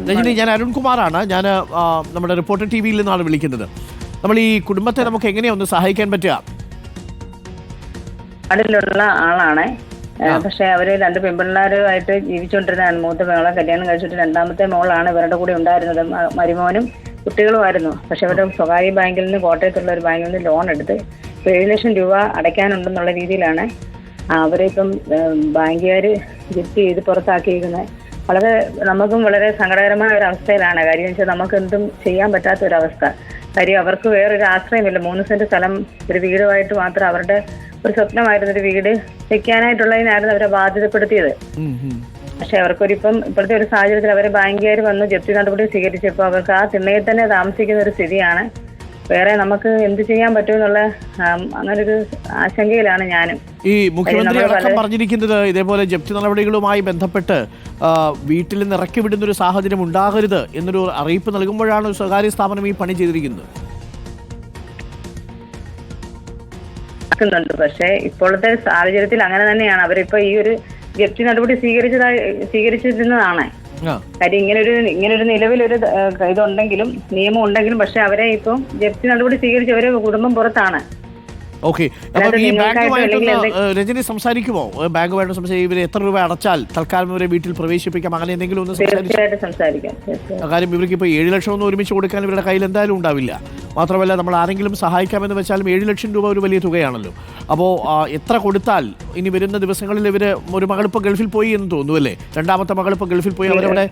രജനി, ഞാൻ അരുൺകുമാറാണ്. ഞാൻ നമ്മുടെ റിപ്പോർട്ടർ TV-യിൽ നിന്നാണ് വിളിക്കുന്നത്. നമ്മൾ ഈ കുടുംബത്തെ നമുക്ക് എങ്ങനെയാ ഒന്ന് സഹായിക്കാൻ പറ്റുക? നാട്ടിലുള്ള ആളാണ്. പക്ഷെ അവര് 2 പെൺപിള്ളേരുമായിട്ട് ജീവിച്ചുകൊണ്ടിരുന്നതാണ്. മൂത്ത മകളെ കല്യാണം കഴിച്ചിട്ട് 2ാമത്തെ മോളാണ് ഇവരുടെ കൂടെ ഉണ്ടായിരുന്നത്. മരുമോനും കുട്ടികളുമായിരുന്നു. പക്ഷെ അവരുടെ സ്വകാര്യ ബാങ്കിൽ നിന്ന്, കോട്ടയത്തുള്ള ഒരു ബാങ്കിൽ നിന്ന് ലോൺ എടുത്ത് 7 ലക്ഷം രൂപ അടയ്ക്കാനുണ്ടെന്നുള്ള രീതിയിലാണ് അവരിപ്പം ബാങ്കുകാർ ജപ്തി ചെയ്ത് പുറത്താക്കിയിരിക്കുന്നത്. നമുക്കും വളരെ സങ്കടകരമായ ഒരു അവസ്ഥയിലാണ്. കാര്യം വെച്ചാൽ നമുക്ക് എന്തും ചെയ്യാൻ പറ്റാത്ത ഒരവസ്ഥ. കാര്യം അവർക്ക് വേറൊരു ആശ്രയമില്ല. 3 സെന്റ് സ്ഥലം ഒരു വീടുമായിട്ട് മാത്രം അവരുടെ ഒരു സ്വപ്നമായിരുന്നൊരു വീട് വെക്കാനായിട്ടുള്ളതിനായിരുന്നു അവരെ ബാധ്യതപ്പെടുത്തിയത്. പക്ഷെ ഇപ്പോഴത്തെ ഒരു സാഹചര്യത്തിൽ അവരെ ബാങ്കുകാർ വന്ന് ജപ്തി നടപടി സ്വീകരിച്ചപ്പോൾ അവർക്ക് ആ തിണ്ണയിൽ തന്നെ താമസിക്കുന്ന ഒരു സ്ഥിതിയാണ്. വേറെ നമുക്ക് എന്ത് ചെയ്യാൻ പറ്റുമെന്നുള്ള അങ്ങനൊരു ആശങ്കയിലാണ് ഞാനും. ഈ മുഖ്യമന്ത്രി അടക്കം പറഞ്ഞിരിക്കുന്നത് ഇതേപോലെ ജപ്തി നടപടികളുമായി ബന്ധപ്പെട്ട് വീട്ടിൽ നിന്ന് ഇറക്കി വിടുന്ന ഒരു സാഹചര്യം ഉണ്ടാകരുത് എന്നൊരു അറിയിപ്പ് നൽകുമ്പോഴാണ് ഒരു സ്വകാര്യ സ്ഥാപനം ഈ പണി ചെയ്തിരിക്കുന്നത്. പക്ഷെ ഇപ്പോഴത്തെ സാഹചര്യത്തിൽ അങ്ങനെ തന്നെയാണ്. അവരിപ്പോ ഈ ഒരു ജപ്തി നടപടി സ്വീകരിച്ചിരുന്നതാണ്. കാര്യം ഇങ്ങനൊരു നിലവിലൊരു ഇതുണ്ടെങ്കിലും, നിയമം ഉണ്ടെങ്കിലും, പക്ഷെ അവരെ ഇപ്പം ജപ്തി നടപടി സ്വീകരിച്ച് അവരെ കുടുംബം പുറത്താണ്. ഓക്കെ, അപ്പം ഈ ബാങ്കുമായിട്ട് രജനി സംസാരിക്കുമോ? ബാങ്കുമായിട്ട് സംസാരിക്കും. ഇവർ എത്ര രൂപ അടച്ചാൽ തൽക്കാലം ഇവരെ വീട്ടിൽ പ്രവേശിപ്പിക്കാം, അങ്ങനെ എന്തെങ്കിലും ഒന്ന് സംസാരിക്കാം. കാര്യം ഇവർക്ക് ഇപ്പോൾ 7 ലക്ഷം ഒന്നും ഒരുമിച്ച് കൊടുക്കാൻ ഇവരുടെ കയ്യിൽ എന്തായാലും ഉണ്ടാവില്ല. മാത്രമല്ല, നമ്മൾ ആരെങ്കിലും സഹായിക്കാമെന്ന് വെച്ചാലും 7 ലക്ഷം രൂപ ഒരു വലിയ തുകയാണല്ലോ. അപ്പോൾ എത്ര കൊടുത്താൽ ഇനി വരുന്ന ദിവസങ്ങളിൽ ഇവർ ഒരു മകളിപ്പോൾ ഗൾഫിൽ പോയി എന്ന് തോന്നുന്നു അല്ലേ? 2ാമത്തെ മകളിപ്പോൾ ഗൾഫിൽ പോയി. അവരവിടെ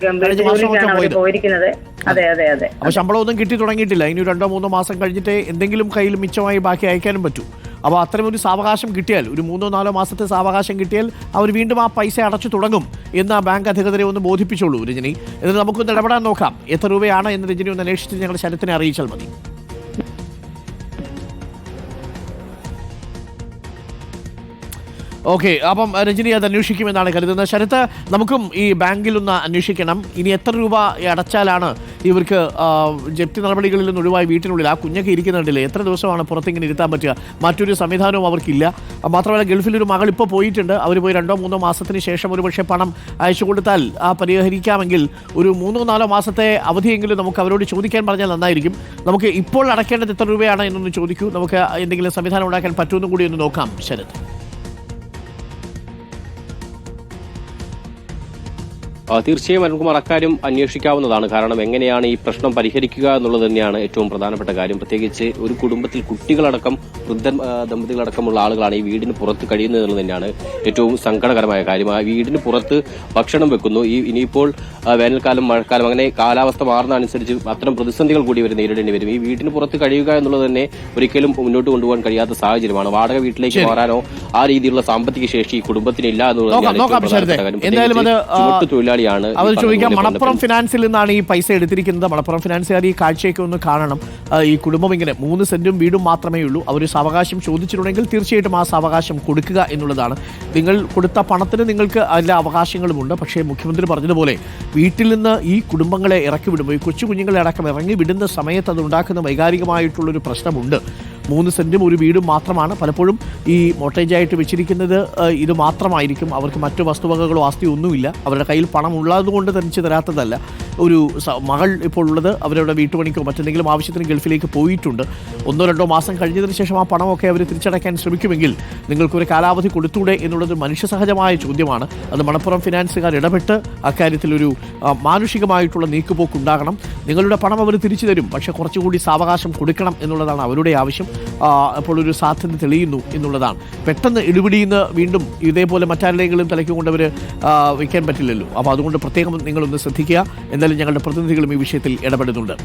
അപ്പോൾ ശമ്പളമൊന്നും കിട്ടി തുടങ്ങിയിട്ടില്ല. ഇനി 2-3 മാസം കഴിഞ്ഞിട്ട് എന്തെങ്കിലും കയ്യിൽ മിച്ചമായി ബാക്കി അയക്കാനും പറ്റൂ. അപ്പോൾ അത്തരം ഒരു സാവകാശം കിട്ടിയാൽ, ഒരു 3-4 മാസത്തെ സാവകാശം കിട്ടിയാൽ അവർ വീണ്ടും ആ പൈസ അടച്ചു തുടങ്ങും എന്ന് ആ ബാങ്ക് അധികൃതരെ ഒന്ന് ബോധിപ്പിച്ചോളൂ രജനി. എന്നിട്ട് നമുക്കൊന്ന് ഇടപെടാൻ നോക്കാം. എത്ര രൂപയാണ് എന്ന് രജനി ഒന്ന് അന്വേഷിച്ച് ഞങ്ങളുടെ ശരത്തിനെ അറിയിച്ചാൽ മതി. ഓക്കെ, അപ്പം രജനി അത് അന്വേഷിക്കുമെന്നാണ് കരുതുന്നത്. ശരത്ത്, നമുക്കും ഈ ബാങ്കിലൊന്ന് അന്വേഷിക്കണം. ഇനി എത്ര രൂപ അടച്ചാലാണ് ഇവർക്ക് ജപ്തി നടപടികളിൽ നിന്ന് ഒഴിവായി വീട്ടിനുള്ളിൽ ആ കുഞ്ഞൊക്കെ ഇരിക്കുന്നുണ്ടല്ലേ, എത്ര ദിവസമാണ് പുറത്തിങ്ങനെ ഇരുത്താൻ പറ്റുക? മറ്റൊരു സംവിധാനവും അവർക്കില്ല. മാത്രമല്ല, ഗൾഫിലൊരു മകൾ ഇപ്പോൾ പോയിട്ടുണ്ട്. അവർ പോയി 2-3 മാസത്തിന് ശേഷം ഒരു പക്ഷേ പണം അയച്ചു കൊടുത്താൽ ആ പരിഹരിക്കാമെങ്കിൽ ഒരു 3-4 മാസത്തെ അവധിയെങ്കിലും നമുക്ക് അവരോട് ചോദിക്കാൻ പറഞ്ഞാൽ നന്നായിരിക്കും. നമുക്ക് ഇപ്പോൾ അടയ്ക്കേണ്ടത് എത്ര രൂപയാണ് എന്നൊന്ന് ചോദിക്കൂ. നമുക്ക് എന്തെങ്കിലും സംവിധാനം ഉണ്ടാക്കാൻ പറ്റുമെന്നും കൂടി ഒന്ന് നോക്കാം. ശരത്, തീർച്ചയായും അരുൺകുമാർ, അക്കാര്യം അന്വേഷിക്കാവുന്നതാണ്. കാരണം എങ്ങനെയാണ് ഈ പ്രശ്നം പരിഹരിക്കുക എന്നുള്ളത് തന്നെയാണ് ഏറ്റവും പ്രധാനപ്പെട്ട കാര്യം. പ്രത്യേകിച്ച് ഒരു കുടുംബത്തിൽ കുട്ടികളടക്കം, വൃദ്ധ ദമ്പതികളടക്കമുള്ള ആളുകളാണ് ഈ വീടിന് പുറത്ത് കഴിയുന്നത് എന്നുള്ളത് തന്നെയാണ് ഏറ്റവും സങ്കടകരമായ കാര്യം. ആ വീടിന് പുറത്ത് ഭക്ഷണം വെക്കുന്നു. ഇനിയിപ്പോൾ വേനൽക്കാലം, മഴക്കാലം, അങ്ങനെ കാലാവസ്ഥ മാറുന്നതനുസരിച്ച് അത്തരം പ്രതിസന്ധികൾ കൂടി ഇവർ നേരിടേണ്ടി വരും. ഈ വീടിന് പുറത്ത് കഴിയുക എന്നുള്ളത് തന്നെ ഒരിക്കലും മുന്നോട്ട് കൊണ്ടുപോകാൻ കഴിയാത്ത സാഹചര്യമാണ്. വാടക വീട്ടിലേക്ക് മാറാനോ ആ രീതിയിലുള്ള സാമ്പത്തിക ശേഷി ഈ കുടുംബത്തിനില്ല എന്നുള്ളത് തൊഴിലാളി. അവർ ചോദിക്കാം, മണപ്പുറം ഫിനാൻസിൽ നിന്നാണ് ഈ പൈസ എടുത്തിരിക്കുന്നത്. മണപ്പുറം ഫിനാൻസുകാർ ഈ കാഴ്ചയൊക്കെ ഒന്ന് കാണണം. ഈ കുടുംബം ഇങ്ങനെ 3 സെന്റും വീടും മാത്രമേ ഉള്ളൂ. അവർ സാവകാശം ചോദിച്ചിട്ടുണ്ടെങ്കിൽ തീർച്ചയായിട്ടും ആ സാവകാശം കൊടുക്കുക എന്നുള്ളതാണ്. നിങ്ങൾ കൊടുത്ത പണത്തിന് നിങ്ങൾക്ക് എല്ലാ അവകാശങ്ങളുമുണ്ട്. പക്ഷേ മുഖ്യമന്ത്രി പറഞ്ഞതുപോലെ വീട്ടിൽ നിന്ന് ഈ കുടുംബങ്ങളെ ഇറക്കി വിടുമ്പോൾ, ഈ കൊച്ചു കുഞ്ഞുങ്ങളെ അടക്കം ഇറങ്ങി വിടുന്ന സമയത്ത് അത് ഉണ്ടാക്കുന്ന വൈകാരികമായിട്ടുള്ളൊരു പ്രശ്നമുണ്ട്. 3 സെന്റും ഒരു വീടും മാത്രമാണ്. പലപ്പോഴും ഈ മോട്ടേജായിട്ട് വെച്ചിരിക്കുന്നത് ഇത് മാത്രമായിരിക്കും. അവർക്ക് മറ്റു വസ്തുവകകളോ ആസ്തിയോ ഒന്നുമില്ല. അവരുടെ കയ്യിൽ പണം ഉള്ളതുകൊണ്ട് തനിച്ച് തരാത്തതല്ല. ഒരു മകൾ ഇപ്പോൾ ഉള്ളത് അവരുടെ വീട്ടുപണിക്കോ മറ്റെന്തെങ്കിലും ആവശ്യത്തിന് ഗൾഫിലേക്ക് പോയിട്ടുണ്ട്. 1-2 മാസം കഴിഞ്ഞതിന് ശേഷം ആ പണമൊക്കെ അവർ തിരിച്ചടയ്ക്കാൻ ശ്രമിക്കുമെങ്കിൽ നിങ്ങൾക്കൊരു കാലാവധി കൊടുത്തൂടെ എന്നുള്ളത് മനുഷ്യസഹജമായ ചോദ്യമാണ്. അത് മണപ്പുറം ഫിനാൻസുകാർ ഇടപെട്ട് അക്കാര്യത്തിലൊരു മാനുഷികമായിട്ടുള്ള നീക്കുപോക്കുണ്ടാകണം. നിങ്ങളുടെ പണം അവർ തിരിച്ചു തരും, പക്ഷേ കുറച്ചുകൂടി സാവകാശം കൊടുക്കണം എന്നുള്ളതാണ് അവരുടെ ആവശ്യം. അപ്പോൾ ഒരു സാധ്യത തെളിയുന്നു എന്നുള്ളതാണ്. പെട്ടെന്ന് ഇടിപിടിയുന്ന വീണ്ടും ഇതേപോലെ മറ്റാരുടെയെങ്കിലും തലയ്ക്ക് കൊണ്ട് അവർ വയ്ക്കാൻ പറ്റില്ലല്ലോ. അപ്പോൾ അതുകൊണ്ട് പ്രത്യേകം നിങ്ങളൊന്ന് ശ്രദ്ധിക്കുക. എന്തായാലും ഞങ്ങളുടെ പ്രതിനിധികളും ഈ വിഷയത്തിൽ ഇടപെടുന്നുണ്ട്.